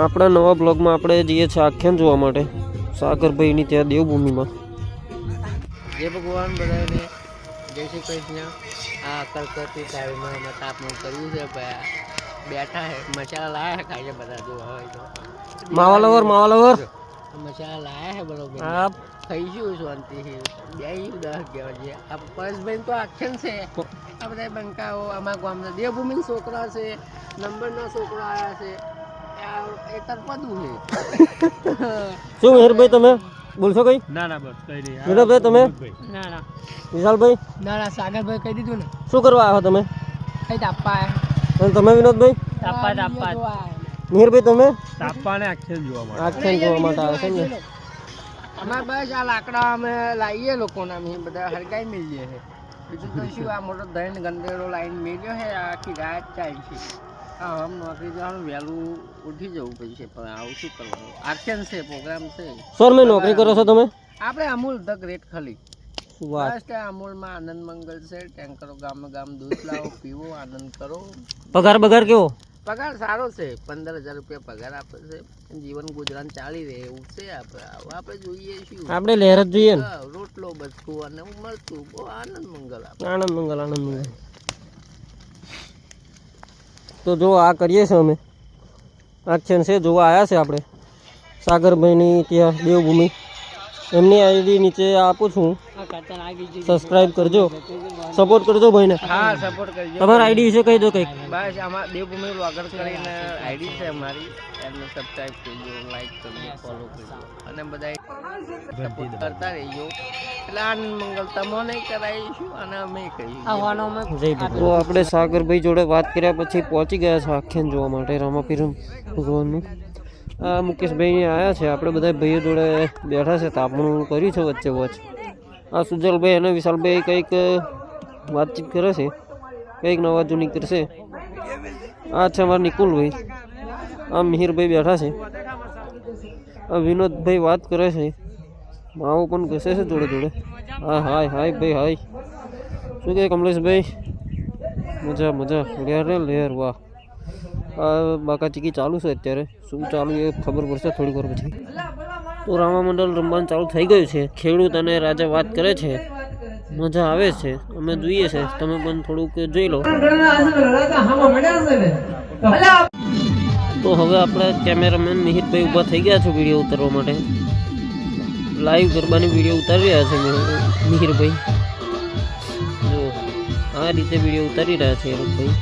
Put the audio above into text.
આપણા નવા બ્લોગમાં આપણે જઈએ છીએ આખ્યાન જોવા માટે સાગરભાઈની ત્યાં દેવભૂમિમાં. જય ભગવાન બધાને, જય શ્રી કૃષ્ણ. આ કલકત્તી સાઈડમાં અમે તાપમાન કર્યું છે, બેઠા હે મસાલા લાયા હે ખાઈએ બધા જોવા હોય તો. માવાલવર મસાલા લાયા હે બરોબર, ખાઈશું શાંતિથી. બે 10-11 વાગે આ પરેશભાઈ તો આખ્યાન છે. આ બધા બંકાઓ અમારા ગામના દેવભૂમિ છોકરા છે, નંબરના છોકરા આવ્યા છે. એ તરપદું છે. શું મેહરભાઈ તમે બોલશો કઈ? ના ના બસ કઈ નહીં. વિનોદભાઈ તમે? ના ના વિશાલભાઈ? ના ના સાગરભાઈ કહી દીધું ને. શું કરવા આવ્યા તમે? કઈ તાપા અને તમે વિનોદભાઈ? તાપા મેહરભાઈ તમે? તાપવાને આખ્યાન જોવા માટે. આખ્યાન જોવા માટે આવે છે ને. અમારે બસ આ લાકડા અમે લાવીએ લોકોના, અમે બધા હરગાઈ મેળીએ છે. બીજું તો શું, આ મોટો ધન ગંદેડો લાઈન મેળ્યો છે, આખી રાત ચાલી છે. હા, આમ નોકરી જવાનું વહેલું ઉઠી જવું પડશે, પણ આવું શું કરવાનું? આખ્યાન છે, પ્રોગ્રામ છે. સર મેં નોકરી કરો છો તમે? આપણે અમૂલ ધ ગ્રેટ ખાલી વાત. બસ ત્યાં અમૂલમાં આનંદ મંગલ છે. ટેન્કરો ગામે ગામ દૂધ લાવો, પીવો, આનંદ કરો. પગાર કેવો? પગાર સારો છે, 15,000 રૂપિયા પગાર આપે છે. જીવન ગુજરાન ચાલી રહે એવું છે. આપણે જોઈએ શું, આપણે લહેર જ જોઈએ ને. રોટલો બચકું અને મળતું બહુ આનંદ મંગલ આપે. આનંદ મંગલ. તો જો આ કરીએ છીએ અમે આખ્યાન છે, જોવા આવ્યા છે આપણે સાગરભાઈની ત્યાં દેવભૂમિ. એમની આઈડી નીચે આપું છું, સબસ્ક્રાઇબ કરજો, સપોર્ટ કરજો ભાઈને. હા, સપોર્ટ કરજો. તમારી આઈડી વિશે કહી દો કંઈક. બસ આમાં દેવભૂમિ વ્લોગર કરીને આઈડી છે અમારી, એમને સબસ્ક્રાઇબ કરજો, લાઈક કરજો, ફોલો કરજો અને બધા સપોર્ટ કરતા રહીજો. એટલે આનંદ મંગલ તમને કરાવીશું અને અમે કહીશું. તો આપણે સાગરભાઈ જોડે વાત કર્યા પછી પહોંચી ગયા છે આખ્યાન જોવા માટે રામાપીરમ ભગવાનનું. આ મુકેશભાઈ આવ્યા છે, આપણે બધા ભાઈઓ જોડે બેઠા છે, તાપણું કર્યું છે વચ્ચે વચ્ચ. આ સુજલભાઈ અને વિશાલભાઈ કંઈક વાતચીત કરે છે, કંઈક નવા જૂની કરશે. આ છે અમારા નિકુલભાઈ, આ મિહિરભાઈ બેઠા છે, આ વિનોદભાઈ વાત કરે છે, માવો પણ ઘસે છે જોડે જોડે. હા હાય ભાઈ હાય. શું કહે કમલેશભાઈ? મજા લેર વાહ. આ બાકાચીકી ચાલુ છે અત્યારે, શું ચાલુ એ ખબર પડશે થોડીક વાર પછી. તો રામા મંડળ રમવાનું ચાલુ થઈ ગયું છે. ખેડૂત અને રાજા વાત કરે છે, મજા આવે છે, અમે જોઈએ છે, તમે પણ થોડુંક જોઈ લો. તો હવે આપણા કેમેરામેન મિહિરભાઈ ઊભા થઈ ગયા છે વિડીયો ઉતારવા માટે. લાઈવ ગરબાની વિડીયો ઉતારી રહ્યા છે મિહિરભાઈ. જો આ રીતે વિડીયો ઉતારી રહ્યા છે એ ભાઈ.